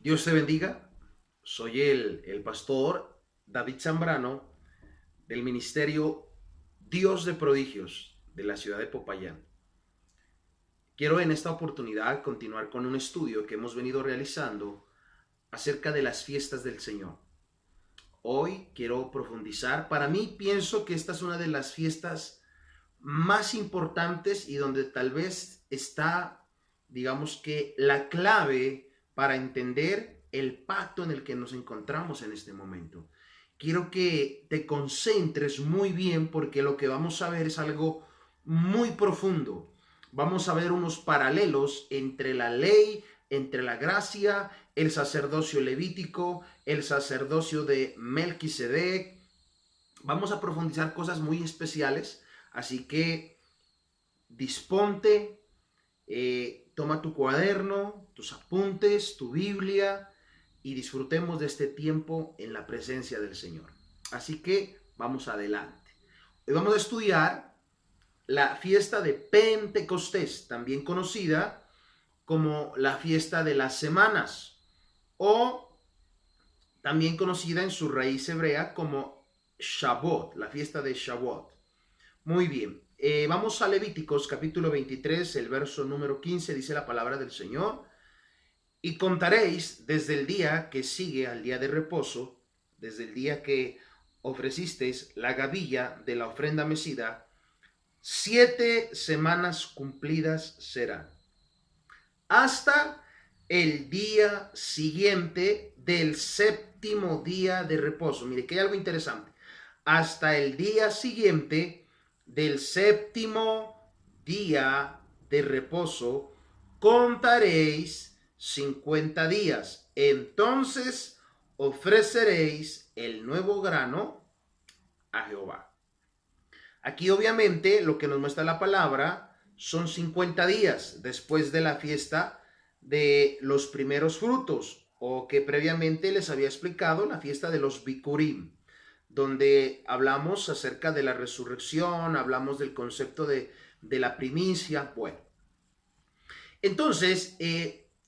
Dios te bendiga. Soy el pastor David Zambrano del ministerio Dios de Prodigios de la ciudad de Popayán. Quiero en esta oportunidad continuar con un estudio que hemos venido realizando acerca de las fiestas del Señor. Hoy quiero profundizar. Para mí pienso que esta es una de las fiestas más importantes y donde tal vez está, digamos que, la clave para entender el pacto en el que nos encontramos en este momento. Quiero que te concentres muy bien porque lo que vamos a ver es algo muy profundo. Vamos a ver unos paralelos entre la ley, entre la gracia, el sacerdocio levítico, el sacerdocio de Melquisedec. Vamos a profundizar cosas muy especiales, así que disponte, toma tu cuaderno, tus apuntes, tu Biblia y disfrutemos de este tiempo en la presencia del Señor. Así que vamos adelante. Hoy vamos a estudiar la fiesta de Pentecostés, también conocida como la fiesta de las semanas o también conocida en su raíz hebrea como Shavuot, la fiesta de Shavuot. Muy bien, vamos a Levíticos capítulo 23, el verso número 15, dice la palabra del Señor. Y contaréis desde el día que sigue al día de reposo, desde el día que ofrecisteis la gavilla de la ofrenda mecida, 7 semanas cumplidas serán, hasta el día siguiente del séptimo día de reposo. Mire que hay algo interesante. Hasta el día siguiente del séptimo día de reposo contaréis 50 días. Entonces ofreceréis el nuevo grano a Jehová. Aquí obviamente lo que nos muestra la palabra son 50 días después de la fiesta de los primeros frutos, o que previamente les había explicado, la fiesta de los Bikurim, donde hablamos acerca de la resurrección, hablamos del concepto de la primicia. Bueno, entonces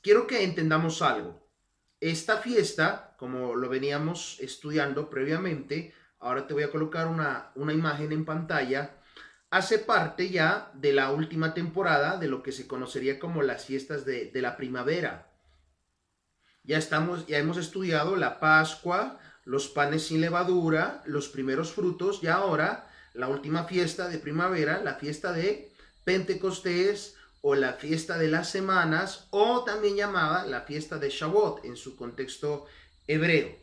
quiero que entendamos algo. Esta fiesta, como lo veníamos estudiando previamente, ahora te voy a colocar una imagen en pantalla, hace parte ya de la última temporada de lo que se conocería como las fiestas de la primavera. Ya hemos estudiado la Pascua, los panes sin levadura, los primeros frutos, y ahora la última fiesta de primavera, la fiesta de Pentecostés o la fiesta de las semanas, o también llamada la fiesta de Shavuot en su contexto hebreo.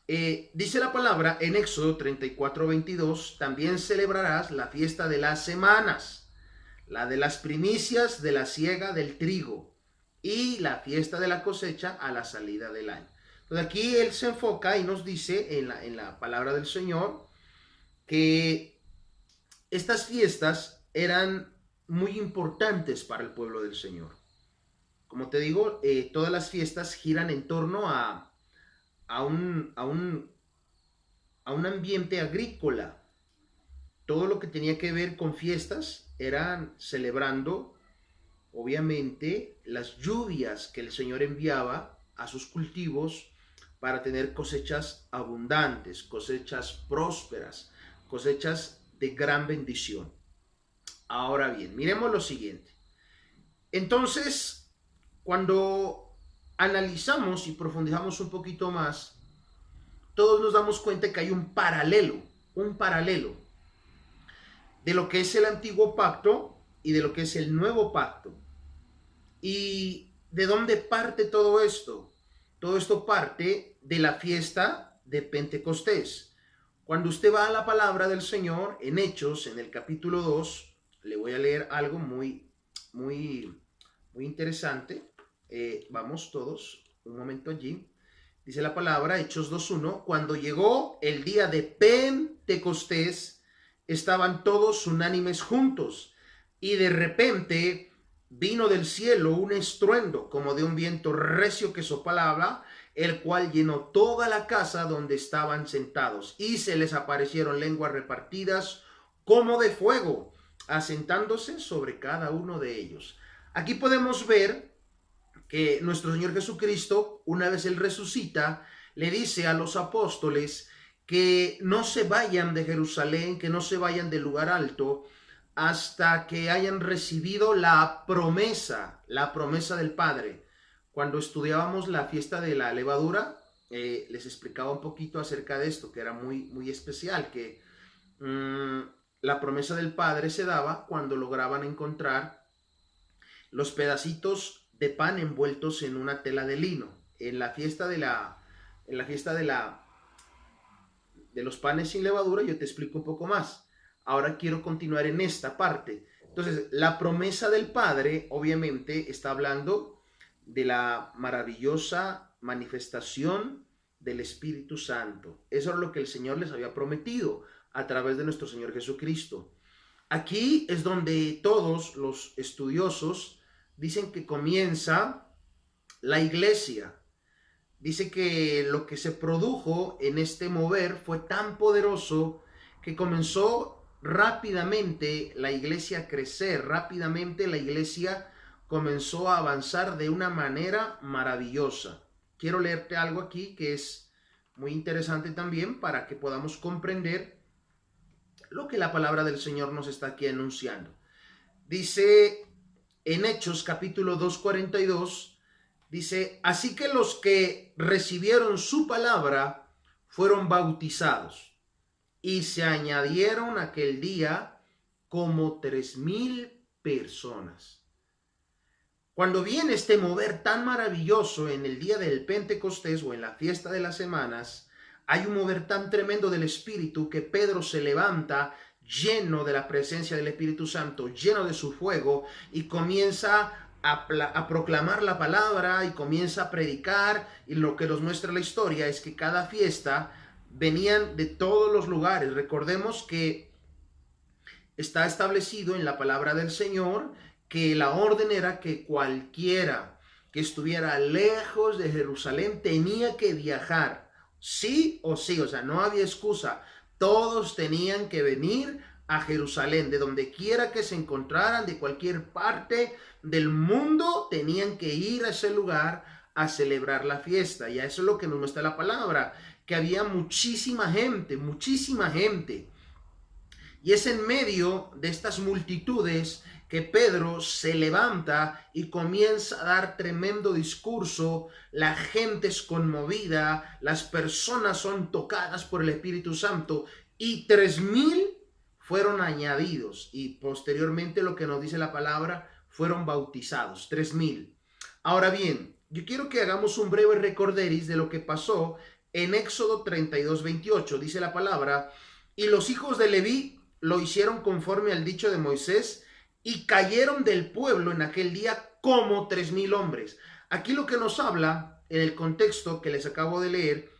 Dice la palabra en Éxodo 34:22, también celebrarás la fiesta de las semanas, la de las primicias de la siega del trigo y la fiesta de la cosecha a la salida del año. Entonces aquí él se enfoca y nos dice en la palabra del Señor que estas fiestas eran muy importantes para el pueblo del Señor. Como te digo, todas las fiestas giran en torno a un, a un, a un ambiente agrícola. Todo lo que tenía que ver con fiestas eran celebrando, obviamente, las lluvias que el Señor enviaba a sus cultivos para tener cosechas abundantes, cosechas prósperas, cosechas de gran bendición. Ahora bien, miremos lo siguiente. Entonces, cuando analizamos y profundizamos un poquito más, todos nos damos cuenta que hay un paralelo de lo que es el antiguo pacto y de lo que es el nuevo pacto. ¿Y de dónde parte todo esto? Todo esto parte de la fiesta de Pentecostés. Cuando usted va a la palabra del Señor en Hechos, en el capítulo 2, le voy a leer algo muy interesante. Vamos todos un momento allí. Dice la palabra, Hechos 2:1, cuando llegó el día de Pentecostés, estaban todos unánimes juntos, y de repente vino del cielo un estruendo como de un viento recio que soplaba, el cual llenó toda la casa donde estaban sentados, y se les aparecieron lenguas repartidas como de fuego, asentándose sobre cada uno de ellos. Aquí podemos ver que nuestro Señor Jesucristo, una vez Él resucita, le dice a los apóstoles que no se vayan de Jerusalén, que no se vayan del lugar alto, hasta que hayan recibido la promesa del Padre. Cuando estudiábamos la fiesta de la levadura, les explicaba un poquito acerca de esto, que era muy especial, que la promesa del Padre se daba cuando lograban encontrar los pedacitos de pan envueltos en una tela de lino. En la fiesta de los panes sin levadura yo te explico un poco más. Ahora quiero continuar en esta parte. Entonces, la promesa del Padre obviamente está hablando de la maravillosa manifestación del Espíritu Santo. Eso es lo que el Señor les había prometido a través de nuestro Señor Jesucristo. Aquí es donde todos los estudiosos dicen que comienza la iglesia. Dice que lo que se produjo en este mover fue tan poderoso que comenzó rápidamente la iglesia a crecer, rápidamente la iglesia comenzó a avanzar de una manera maravillosa. Quiero leerte algo aquí que es muy interesante también para que podamos comprender lo que la palabra del Señor nos está aquí anunciando. Dice en Hechos capítulo 2:42, dice, así que los que recibieron su palabra fueron bautizados y se añadieron aquel día como 3,000 personas. Cuando viene este mover tan maravilloso en el día del Pentecostés o en la fiesta de las semanas, hay un mover tan tremendo del Espíritu que Pedro se levanta lleno de la presencia del Espíritu Santo, lleno de su fuego, y comienza a proclamar la palabra y comienza a predicar. Y lo que nos muestra la historia es que cada fiesta venían de todos los lugares. Recordemos que está establecido en la palabra del Señor que la orden era que cualquiera que estuviera lejos de Jerusalén tenía que viajar, sí o sí, o sea, no había excusa. Todos tenían que venir a Jerusalén, de donde quiera que se encontraran, de cualquier parte del mundo, tenían que ir a ese lugar a celebrar la fiesta. Y a eso es lo que nos muestra la palabra, que había muchísima gente, muchísima gente. Y es en medio de estas multitudes que Pedro se levanta y comienza a dar tremendo discurso. La gente es conmovida, las personas son tocadas por el Espíritu Santo y 3,000 fueron añadidos, y posteriormente lo que nos dice la palabra, fueron bautizados, 3,000. Ahora bien, yo quiero que hagamos un breve recorderis de lo que pasó en Éxodo 32:28. Dice la palabra, y los hijos de Leví lo hicieron conforme al dicho de Moisés, y cayeron del pueblo en aquel día como 3,000 hombres. Aquí lo que nos habla, en el contexto que les acabo de leer,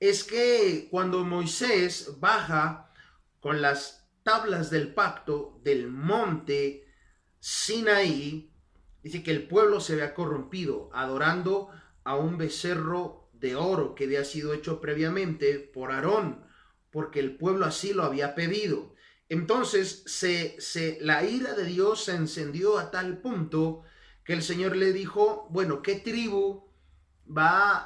es que cuando Moisés baja con las tablas del pacto del monte Sinaí, dice que el pueblo se había corrompido, adorando a un becerro de oro que había sido hecho previamente por Aarón, porque el pueblo así lo había pedido. Entonces la ira de Dios se encendió a tal punto que el Señor le dijo, bueno, ¿qué tribu va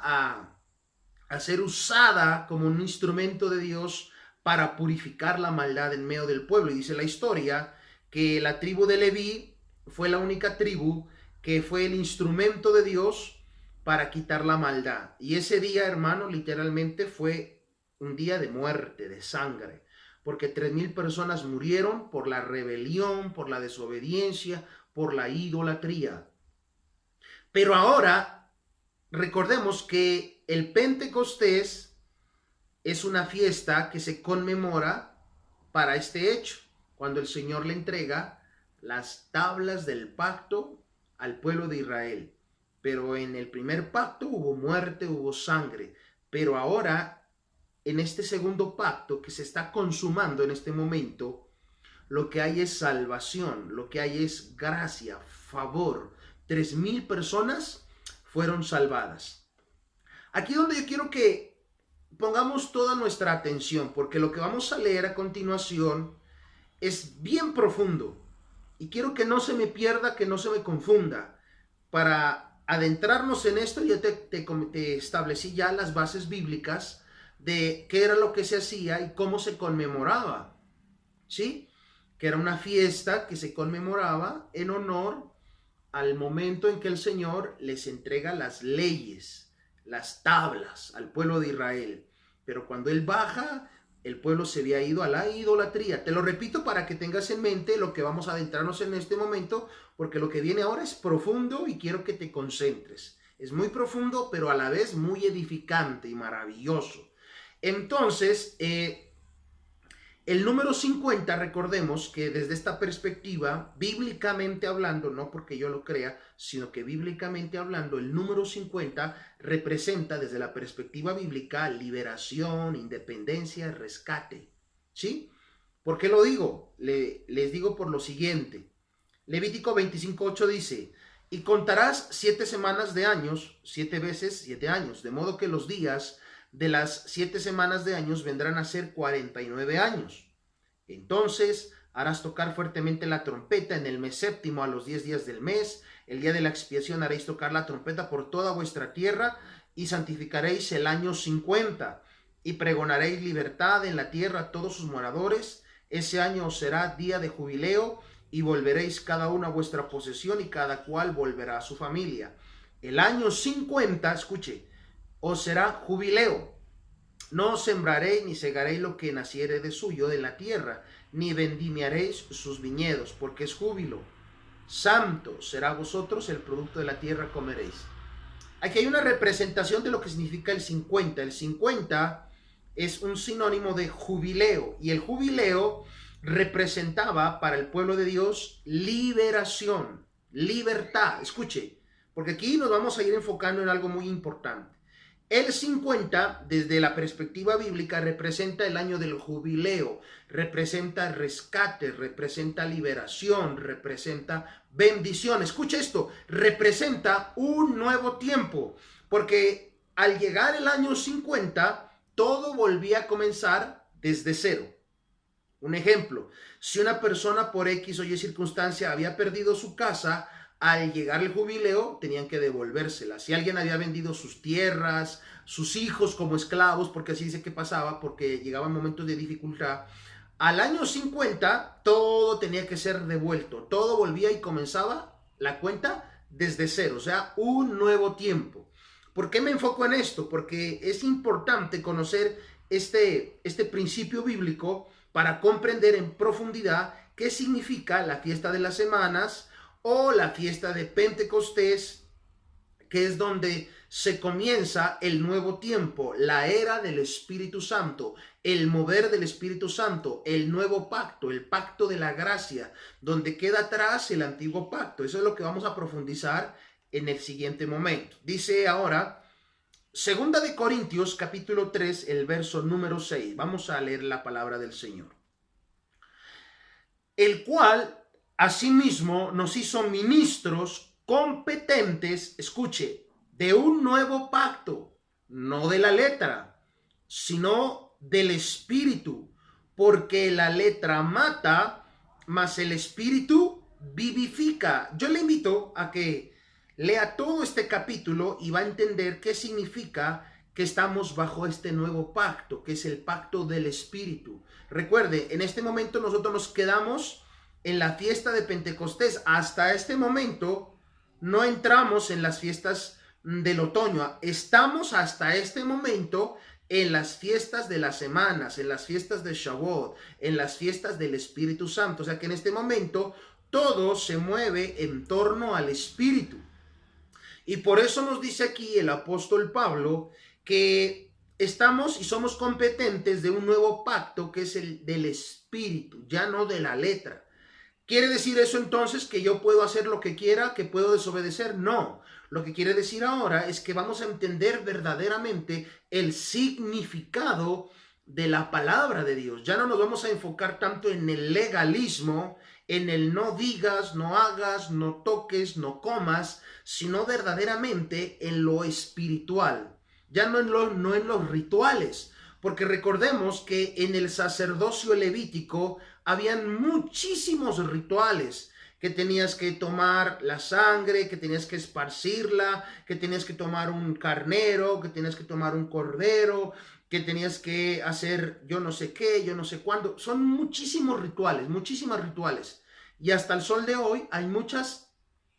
a ser usada como un instrumento de Dios para purificar la maldad en medio del pueblo? Y dice la historia que la tribu de Leví fue la única tribu que fue el instrumento de Dios para quitar la maldad. Y ese día, hermano, literalmente fue un día de muerte, de sangre, porque 3,000 personas murieron por la rebelión, por la desobediencia, por la idolatría. Pero ahora, recordemos que el Pentecostés es una fiesta que se conmemora para este hecho, cuando el Señor le entrega las tablas del pacto al pueblo de Israel. Pero en el primer pacto hubo muerte, hubo sangre, pero ahora en este segundo pacto que se está consumando en este momento, lo que hay es salvación, lo que hay es gracia, favor. 3,000 personas fueron salvadas. Aquí donde yo quiero que pongamos toda nuestra atención, porque lo que vamos a leer a continuación es bien profundo y quiero que no se me pierda, que no se me confunda, para adentrarnos en esto, yo te establecí ya las bases bíblicas de qué era lo que se hacía y cómo se conmemoraba, ¿sí? Que era una fiesta que se conmemoraba en honor al momento en que el Señor les entrega las leyes, las tablas al pueblo de Israel. Pero cuando Él baja, el pueblo se había ido a la idolatría. Te lo repito para que tengas en mente lo que vamos a adentrarnos en este momento, porque lo que viene ahora es profundo y quiero que te concentres. Es muy profundo, pero a la vez muy edificante y maravilloso. Entonces, el número 50, recordemos que desde esta perspectiva, bíblicamente hablando, no porque yo lo crea, sino que bíblicamente hablando, el número 50 representa desde la perspectiva bíblica liberación, independencia, rescate. ¿Sí? ¿Por qué lo digo? Les digo por lo siguiente. Levítico 25:8 dice: y contarás 7 semanas de años, 7 veces 7 años, de modo que los días de las 7 semanas de años vendrán a ser 49 años. Entonces harás tocar fuertemente la trompeta en el mes séptimo a los 10 días del mes. El día de la expiación haréis tocar la trompeta por toda vuestra tierra y santificaréis el año 50 y pregonaréis libertad en la tierra a todos sus moradores. Ese año os será día de jubileo y volveréis cada uno a vuestra posesión y cada cual volverá a su familia. El año 50, escuche, os será jubileo. No sembraréis ni segaréis lo que naciere de suyo de la tierra, ni vendimiaréis sus viñedos, porque es júbilo. Santo será vosotros, el producto de la tierra comeréis. Aquí hay una representación de lo que significa el 50. El 50 es un sinónimo de jubileo, y el jubileo representaba para el pueblo de Dios liberación, libertad. Escuche, porque aquí nos vamos a ir enfocando en algo muy importante. El 50, desde la perspectiva bíblica, representa el año del jubileo, representa rescate, representa liberación, representa bendición. Escucha esto, representa un nuevo tiempo, porque al llegar el año 50, todo volvía a comenzar desde cero. Un ejemplo, si una persona por X o Y circunstancia había perdido su casa, al llegar el jubileo tenían que devolvérsela. Si alguien había vendido sus tierras, sus hijos como esclavos, porque así dice que pasaba, porque llegaban momentos de dificultad, al año 50 todo tenía que ser devuelto, todo volvía y comenzaba la cuenta desde cero, o sea, un nuevo tiempo. ¿Por qué me enfoco en esto? Porque es importante conocer este principio bíblico para comprender en profundidad qué significa la fiesta de las semanas, o la fiesta de Pentecostés, que es donde se comienza el nuevo tiempo, la era del Espíritu Santo, el mover del Espíritu Santo, el nuevo pacto, el pacto de la gracia, donde queda atrás el antiguo pacto. Eso es lo que vamos a profundizar en el siguiente momento. Dice ahora, 2 de Corintios, capítulo 3, el verso número 6. Vamos a leer la palabra del Señor. El cual asimismo nos hizo ministros competentes, escuche, de un nuevo pacto, no de la letra, sino del Espíritu, porque la letra mata, mas el Espíritu vivifica. Yo le invito a que lea todo este capítulo y va a entender qué significa que estamos bajo este nuevo pacto, que es el pacto del Espíritu. Recuerde, en este momento nosotros nos quedamos en la fiesta de Pentecostés. Hasta este momento no entramos en las fiestas del otoño. Estamos hasta este momento en las fiestas de las semanas, en las fiestas de Shavuot, en las fiestas del Espíritu Santo. O sea que en este momento todo se mueve en torno al Espíritu. Y por eso nos dice aquí el apóstol Pablo que estamos y somos competentes de un nuevo pacto, que es el del Espíritu, ya no de la letra. ¿Quiere decir eso entonces que yo puedo hacer lo que quiera, que puedo desobedecer? No. Lo que quiere decir ahora es que vamos a entender verdaderamente el significado de la palabra de Dios. Ya no nos vamos a enfocar tanto en el legalismo, en el no digas, no hagas, no toques, no comas, sino verdaderamente en lo espiritual. Ya no en los rituales. Porque recordemos que en el sacerdocio levítico habían muchísimos rituales que tenías que tomar la sangre, que tenías que esparcirla, que tenías que tomar un carnero, que tenías que tomar un cordero, que tenías que hacer yo no sé qué, yo no sé cuándo. Son muchísimos rituales, muchísimas rituales. Y hasta el sol de hoy hay muchas,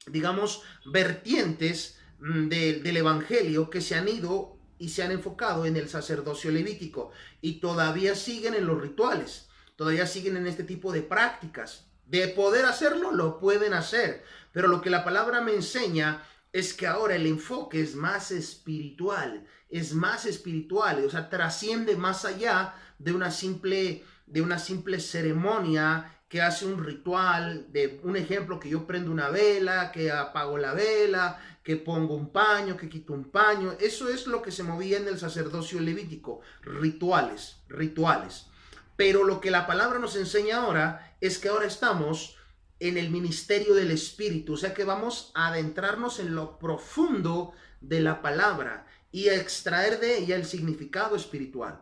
digamos, vertientes del evangelio que se han ido y se han enfocado en el sacerdocio levítico y todavía siguen en los rituales, todavía siguen en este tipo de prácticas. De poder hacerlo, lo pueden hacer, pero lo que la palabra me enseña es que ahora el enfoque es más espiritual, o sea, trasciende más allá de una simple ceremonia que hace un ritual, de un ejemplo, que yo prendo una vela, que apago la vela, que pongo un paño, que quito un paño. Eso es lo que se movía en el sacerdocio levítico, rituales. Pero lo que la palabra nos enseña ahora es que ahora estamos en el ministerio del Espíritu, o sea que vamos a adentrarnos en lo profundo de la palabra y a extraer de ella el significado espiritual.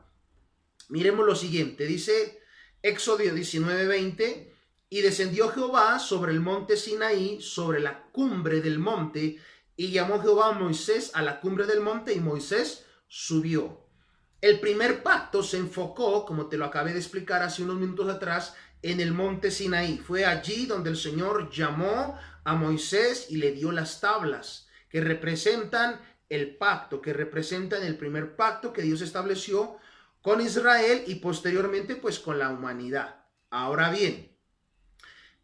Miremos lo siguiente, dice Éxodo 19:20, y descendió Jehová sobre el monte Sinaí, sobre la cumbre del monte, y llamó Jehová a Moisés a la cumbre del monte, y Moisés subió. El primer pacto se enfocó, como te lo acabé de explicar hace unos minutos atrás, en el monte Sinaí. Fue allí donde el Señor llamó a Moisés y le dio las tablas, que representan el pacto, que representan el primer pacto que Dios estableció con Israel y posteriormente pues con la humanidad. Ahora bien,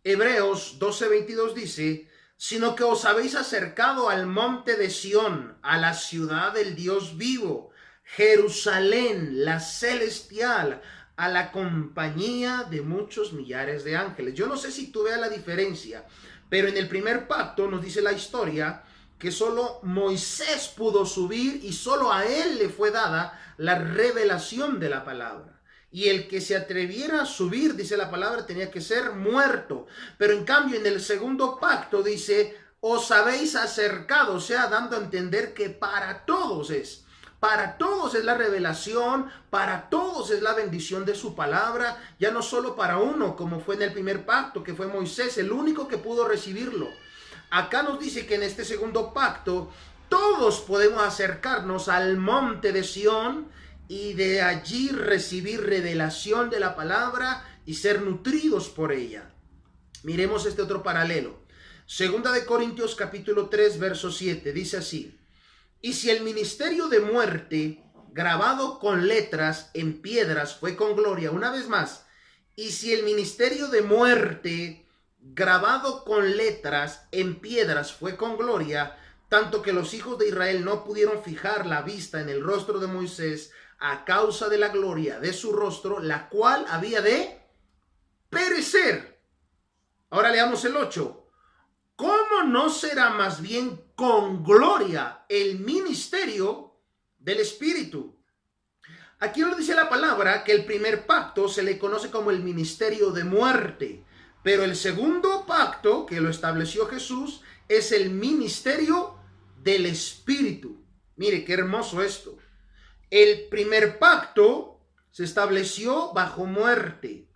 Hebreos 12:22 dice, sino que os habéis acercado al monte de Sión, a la ciudad del Dios vivo, Jerusalén, la celestial, a la compañía de muchos millares de ángeles. Yo no sé si tú veas la diferencia, pero en el primer pacto nos dice la historia que solo Moisés pudo subir y solo a él le fue dada la revelación de la palabra. Y el que se atreviera a subir, dice la palabra, tenía que ser muerto. Pero en cambio en el segundo pacto dice, os habéis acercado, o sea, dando a entender que para todos es la revelación, para todos es la bendición de su palabra, ya no solo para uno, como fue en el primer pacto, que fue Moisés, el único que pudo recibirlo. Acá nos dice que en este segundo pacto todos podemos acercarnos al monte de Sión y de allí recibir revelación de la palabra y ser nutridos por ella. Miremos este otro paralelo. Segunda de Corintios capítulo 3 verso 7 dice así, y si el ministerio de muerte grabado con letras en piedras fue con gloria, una vez más, y si el ministerio de muerte grabado con letras en piedras fue con gloria, tanto que los hijos de Israel no pudieron fijar la vista en el rostro de Moisés a causa de la gloria de su rostro, la cual había de perecer. Ahora leamos el 8. ¿Cómo no será más bien con gloria el ministerio del Espíritu? Aquí nos dice la palabra que el primer pacto se le conoce como el ministerio de muerte, pero el segundo pacto, que lo estableció Jesús, es el ministerio del Espíritu. Mire qué hermoso esto. El primer pacto se estableció bajo muerte,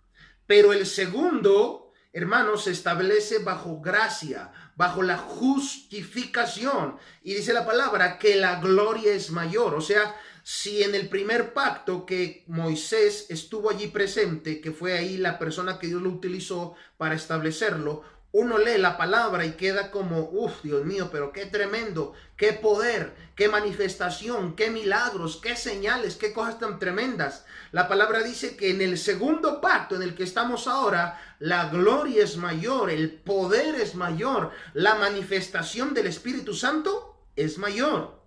pero el segundo, hermanos, se establece bajo gracia, bajo la justificación. Y dice la palabra que la gloria es mayor. O sea, si en el primer pacto que Moisés estuvo allí presente, que fue ahí la persona que Dios lo utilizó para establecerlo, uno lee la palabra y queda como, Dios mío, pero qué tremendo, qué poder, qué manifestación, qué milagros, qué señales, qué cosas tan tremendas. La palabra dice que en el segundo pacto en el que estamos ahora, la gloria es mayor, el poder es mayor, la manifestación del Espíritu Santo es mayor.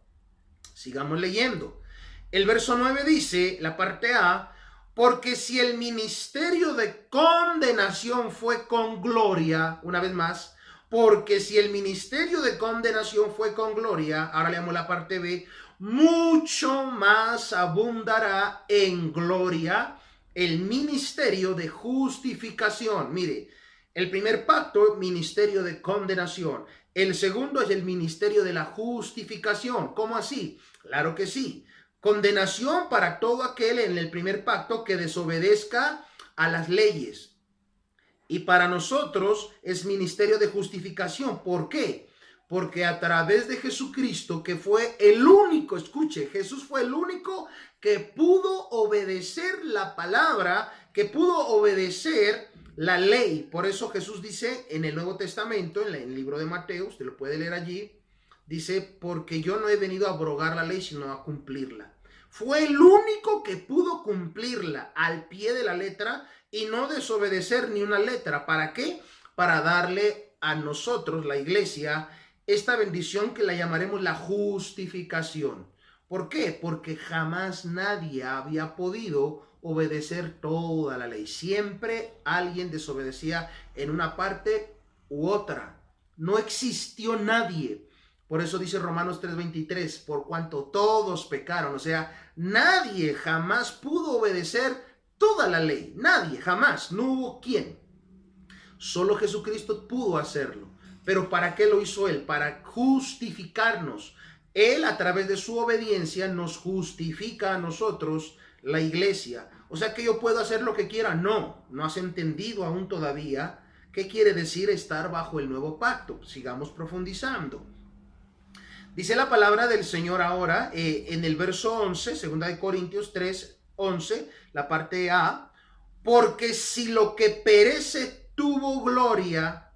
Sigamos leyendo. El verso 9 dice, la parte A, porque si el ministerio de condenación fue con gloria, una vez más, porque si el ministerio de condenación fue con gloria, ahora leamos la parte B, mucho más abundará en gloria el ministerio de justificación. Mire, el primer pacto, ministerio de condenación. El segundo es el ministerio de la justificación. ¿Cómo así? Claro que sí. Condenación para todo aquel en el primer pacto que desobedezca a las leyes. Y para nosotros es ministerio de justificación. ¿Por qué? Porque a través de Jesucristo, que fue el único, escuche, Jesús fue el único que pudo obedecer la palabra, que pudo obedecer la ley. Por eso Jesús dice en el Nuevo Testamento, en el libro de Mateo, usted lo puede leer allí, dice, porque yo no he venido a abrogar la ley, sino a cumplirla. Fue el único que pudo cumplirla al pie de la letra y no desobedecer ni una letra. ¿Para qué? Para darle a nosotros, la iglesia, esta bendición que la llamaremos la justificación. ¿Por qué? Porque jamás nadie había podido obedecer toda la ley. Siempre alguien desobedecía en una parte u otra. No existió nadie. Por eso dice Romanos 3:23, por cuanto todos pecaron. O sea, nadie jamás pudo obedecer toda la ley. Nadie, jamás. No hubo quien. Solo Jesucristo pudo hacerlo. Pero ¿para qué lo hizo Él? Para justificarnos. Él, a través de su obediencia, nos justifica a nosotros, la iglesia. O sea que yo puedo hacer lo que quiera. No, no has entendido aún todavía qué quiere decir estar bajo el nuevo pacto. Sigamos profundizando. Dice la palabra del Señor ahora en el verso 11, 2 Corintios 3, 11, la parte A, porque si lo que perece tuvo gloria,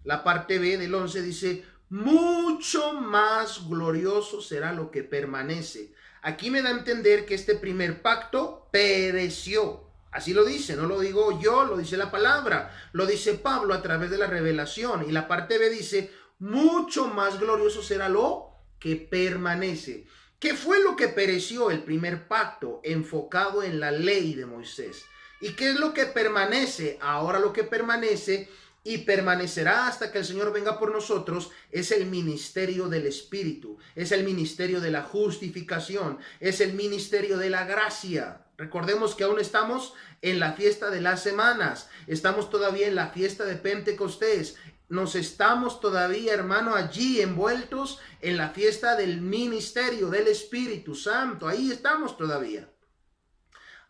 la parte B del 11 dice, mucho más glorioso será lo que permanece. Aquí me da a entender que este primer pacto pereció. Así lo dice, no lo digo yo, lo dice la palabra, lo dice Pablo a través de la revelación. Y la parte B dice, mucho más glorioso será lo que permanece. ¿Qué fue lo que pereció? El primer pacto enfocado en la ley de Moisés. ¿Y qué es lo que permanece? Ahora lo que permanece y permanecerá hasta que el Señor venga por nosotros es el ministerio del Espíritu, es el ministerio de la justificación, es el ministerio de la gracia. Recordemos que aún estamos en la fiesta de las semanas, estamos todavía en la fiesta de Pentecostés. Nos estamos todavía, hermano, allí envueltos en la fiesta del ministerio del Espíritu Santo. Ahí estamos todavía.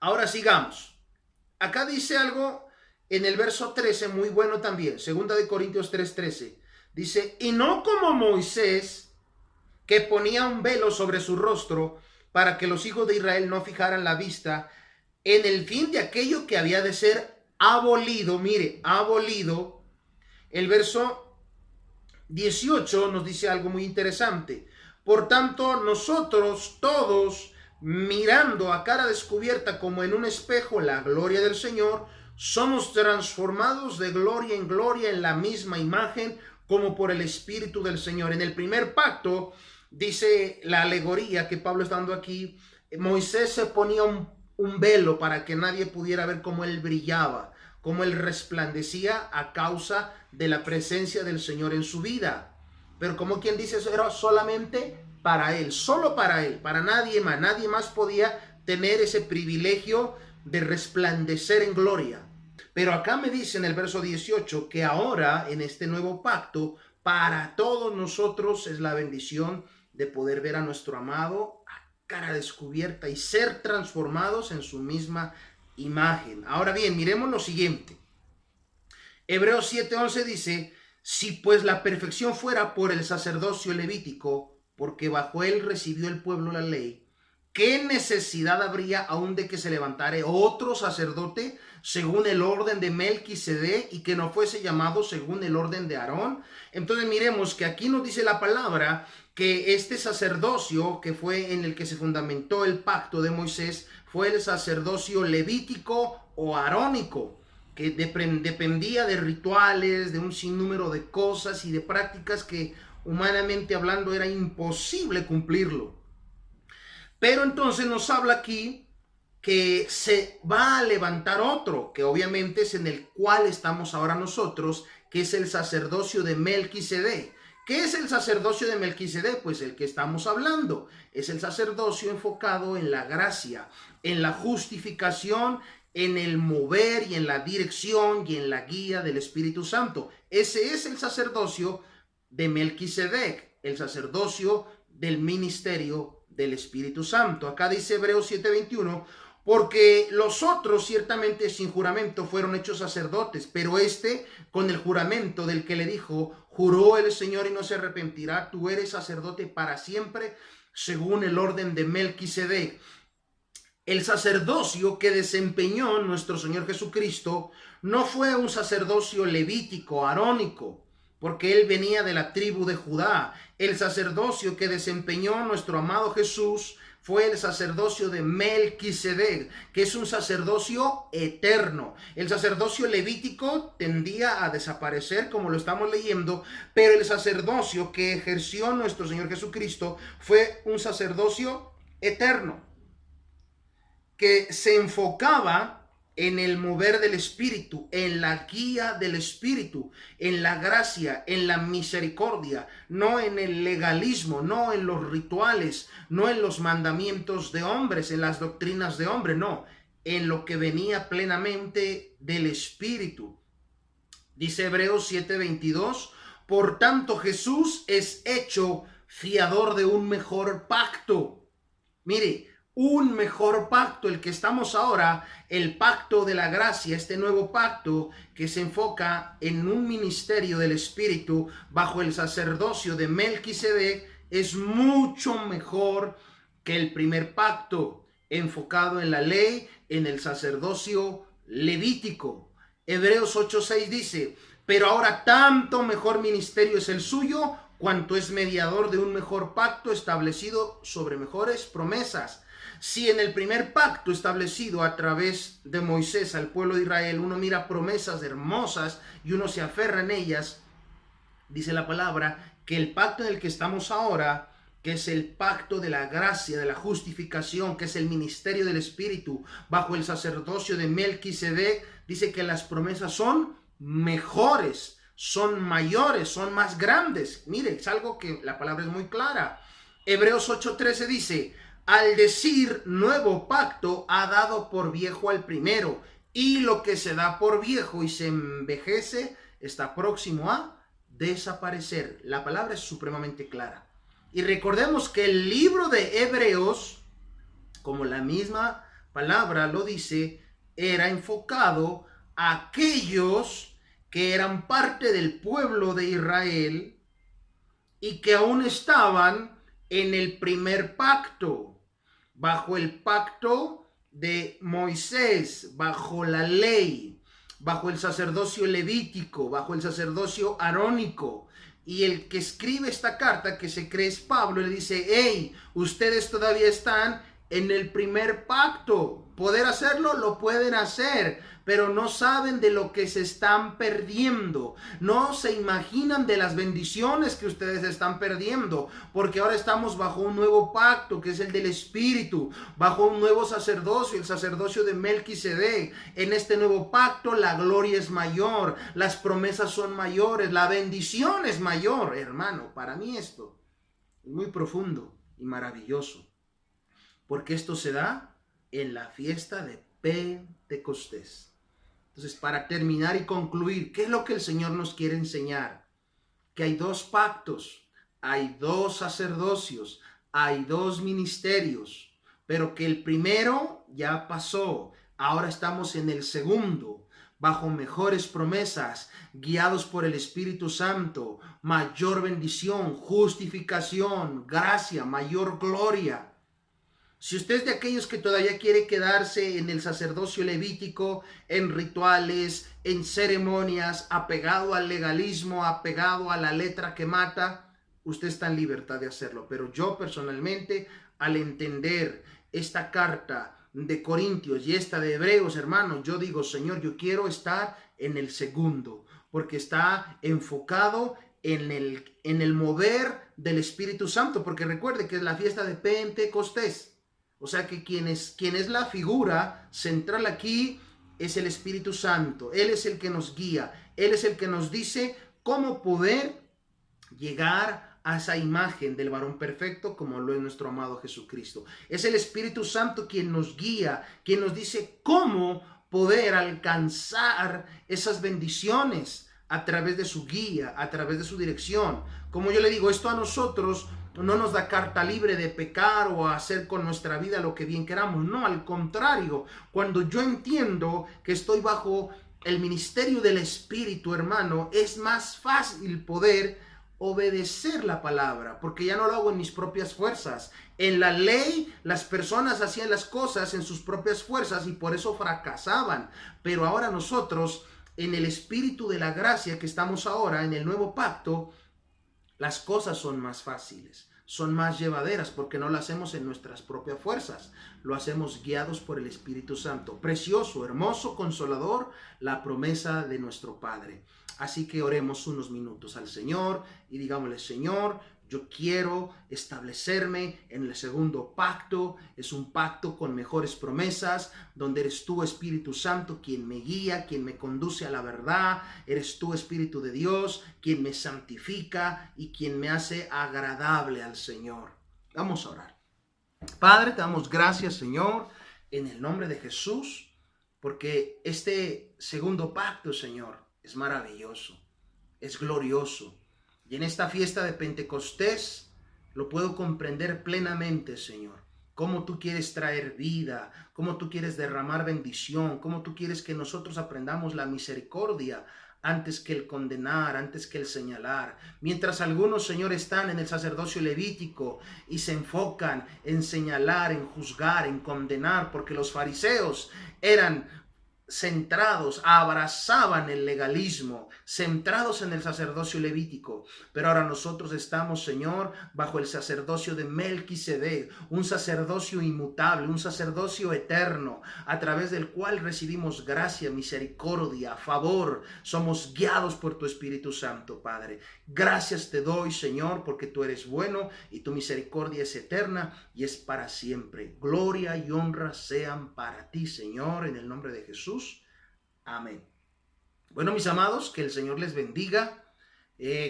Ahora sigamos. Acá dice algo en el verso 13, muy bueno también. 2 Corintios 3:13. Dice, y no como Moisés, que ponía un velo sobre su rostro para que los hijos de Israel no fijaran la vista en el fin de aquello que había de ser abolido. Mire, abolido. El verso 18 nos dice algo muy interesante. Por tanto, nosotros todos, mirando a cara descubierta como en un espejo la gloria del Señor, somos transformados de gloria en gloria en la misma imagen como por el Espíritu del Señor. En el primer pacto, dice la alegoría que Pablo está dando aquí, Moisés se ponía un velo para que nadie pudiera ver cómo él brillaba, cómo él resplandecía a causa de la presencia del Señor en su vida. Pero como quien dice, eso era solamente para él, solo para él, para nadie más. Nadie más podía tener ese privilegio de resplandecer en gloria. Pero acá me dice en el verso 18 que ahora en este nuevo pacto, para todos nosotros es la bendición de poder ver a nuestro amado a cara descubierta y ser transformados en su misma imagen. Ahora bien, miremos lo siguiente. Hebreos 7:11 dice, si pues la perfección fuera por el sacerdocio levítico, porque bajo él recibió el pueblo la ley, ¿qué necesidad habría aún de que se levantare otro sacerdote según el orden de Melquisedec y que no fuese llamado según el orden de Aarón? Entonces miremos que aquí nos dice la palabra que este sacerdocio que fue en el que se fundamentó el pacto de Moisés fue el sacerdocio levítico o arónico, que dependía de rituales, de un sinnúmero de cosas y de prácticas que humanamente hablando era imposible cumplirlo. Pero entonces nos habla aquí que se va a levantar otro, que obviamente es en el cual estamos ahora nosotros, que es el sacerdocio de Melquisedec. ¿Qué es el sacerdocio de Melquisedec? Pues el que estamos hablando. Es el sacerdocio enfocado en la gracia, en la justificación, en el mover y en la dirección y en la guía del Espíritu Santo. Ese es el sacerdocio de Melquisedec, el sacerdocio del ministerio del Espíritu Santo. Acá dice Hebreos 7:21, Porque los otros ciertamente sin juramento fueron hechos sacerdotes, pero este con el juramento del que le dijo, juró el Señor y no se arrepentirá, tú eres sacerdote para siempre, según el orden de Melquisedec. El sacerdocio que desempeñó nuestro Señor Jesucristo no fue un sacerdocio levítico, arónico, porque él venía de la tribu de Judá. El sacerdocio que desempeñó nuestro amado Jesús fue el sacerdocio de Melquisedec, que es un sacerdocio eterno. El sacerdocio levítico tendía a desaparecer, como lo estamos leyendo, pero el sacerdocio que ejerció nuestro Señor Jesucristo fue un sacerdocio eterno, que se enfocaba en el mover del Espíritu, en la guía del Espíritu, en la gracia, en la misericordia, no en el legalismo, no en los rituales, no en los mandamientos de hombres, en las doctrinas de hombres, no, en lo que venía plenamente del Espíritu. Dice Hebreos 7:22, por tanto Jesús es hecho fiador de un mejor pacto. Mire, un mejor pacto, el que estamos ahora, el pacto de la gracia, este nuevo pacto que se enfoca en un ministerio del Espíritu bajo el sacerdocio de Melquisedec, es mucho mejor que el primer pacto enfocado en la ley, en el sacerdocio levítico. Hebreos 8:6 dice, pero ahora tanto mejor ministerio es el suyo, cuanto es mediador de un mejor pacto establecido sobre mejores promesas. Si en el primer pacto establecido a través de Moisés al pueblo de Israel uno mira promesas hermosas y uno se aferra en ellas, dice la palabra que el pacto en el que estamos ahora, que es el pacto de la gracia, de la justificación, que es el ministerio del Espíritu bajo el sacerdocio de Melquisedec, dice que las promesas son mejores, son mayores, son más grandes. Mire, es algo que la palabra es muy clara. Hebreos 8:13 dice, al decir nuevo pacto, ha dado por viejo al primero, y lo que se da por viejo y se envejece está próximo a desaparecer. La palabra es supremamente clara. Y recordemos que el libro de Hebreos, como la misma palabra lo dice, era enfocado a aquellos que eran parte del pueblo de Israel y que aún estaban en el primer pacto, bajo el pacto de Moisés, bajo la ley, bajo el sacerdocio levítico, bajo el sacerdocio arónico. Y el que escribe esta carta, que se cree es Pablo, le dice, hey, ustedes todavía están en el primer pacto. Poder hacerlo, lo pueden hacer, pero no saben de lo que se están perdiendo. No se imaginan de las bendiciones que ustedes están perdiendo, porque ahora estamos bajo un nuevo pacto, que es el del Espíritu, bajo un nuevo sacerdocio, el sacerdocio de Melquisedec. En este nuevo pacto la gloria es mayor, las promesas son mayores, la bendición es mayor. Hermano, para mí esto es muy profundo y maravilloso, porque esto se da en la fiesta de Pentecostés. Entonces, para terminar y concluir, ¿qué es lo que el Señor nos quiere enseñar? Que hay dos pactos, hay dos sacerdocios, hay dos ministerios, pero que el primero ya pasó, ahora estamos en el segundo, bajo mejores promesas, guiados por el Espíritu Santo, mayor bendición, justificación, gracia, mayor gloria. Si usted es de aquellos que todavía quiere quedarse en el sacerdocio levítico, en rituales, en ceremonias, apegado al legalismo, apegado a la letra que mata, usted está en libertad de hacerlo. Pero yo personalmente, al entender esta carta de Corintios y esta de Hebreos, hermanos, yo digo, Señor, yo quiero estar en el segundo, porque está enfocado en el mover del Espíritu Santo, porque recuerde que es la fiesta de Pentecostés. O sea que quien es la figura central aquí es el Espíritu Santo. Él es el que nos guía. Él es el que nos dice cómo poder llegar a esa imagen del varón perfecto como lo es nuestro amado Jesucristo. Es el Espíritu Santo quien nos guía, quien nos dice cómo poder alcanzar esas bendiciones a través de su guía, a través de su dirección. Como yo le digo, esto a nosotros no nos da carta libre de pecar o hacer con nuestra vida lo que bien queramos. No, al contrario, cuando yo entiendo que estoy bajo el ministerio del Espíritu, hermano, es más fácil poder obedecer la palabra, porque ya no lo hago en mis propias fuerzas. En la ley, las personas hacían las cosas en sus propias fuerzas y por eso fracasaban. Pero ahora nosotros, en el Espíritu de la gracia que estamos ahora, en el nuevo pacto, las cosas son más fáciles, son más llevaderas, porque no lo hacemos en nuestras propias fuerzas, lo hacemos guiados por el Espíritu Santo. Precioso, hermoso, consolador, la promesa de nuestro Padre. Así que oremos unos minutos al Señor y digámosle: Señor, yo quiero establecerme en el segundo pacto. Es un pacto con mejores promesas, donde eres tú, Espíritu Santo, quien me guía, quien me conduce a la verdad. Eres tú, Espíritu de Dios, quien me santifica y quien me hace agradable al Señor. Vamos a orar. Padre, te damos gracias, Señor, en el nombre de Jesús, porque este segundo pacto, Señor, es maravilloso, es glorioso. Y en esta fiesta de Pentecostés lo puedo comprender plenamente, Señor. Cómo tú quieres traer vida, cómo tú quieres derramar bendición, cómo tú quieres que nosotros aprendamos la misericordia antes que el condenar, antes que el señalar. Mientras algunos, Señor, están en el sacerdocio levítico y se enfocan en señalar, en juzgar, en condenar, porque los fariseos eran centrados, abrazaban el legalismo, centrados en el sacerdocio levítico. Pero ahora nosotros estamos, Señor, bajo el sacerdocio de Melquisedec, un sacerdocio inmutable, un sacerdocio eterno, a través del cual recibimos gracia, misericordia, favor. Somos guiados por tu Espíritu Santo, Padre. Gracias te doy, Señor, porque tú eres bueno y tu misericordia es eterna y es para siempre. Gloria y honra sean para ti, Señor, en el nombre de Jesús. Amén. Bueno, mis amados, que el Señor les bendiga.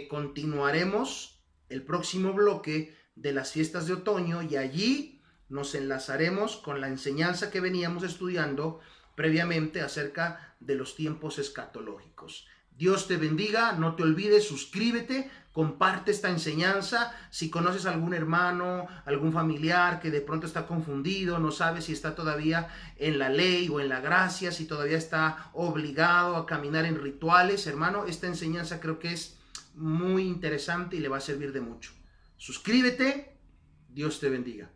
Continuaremos el próximo bloque de las fiestas de otoño y allí nos enlazaremos con la enseñanza que veníamos estudiando previamente acerca de los tiempos escatológicos. Dios te bendiga, no te olvides, suscríbete, comparte esta enseñanza. Si conoces a algún hermano, algún familiar que de pronto está confundido, no sabe si está todavía en la ley o en la gracia, si todavía está obligado a caminar en rituales, hermano, esta enseñanza creo que es muy interesante y le va a servir de mucho. Suscríbete, Dios te bendiga.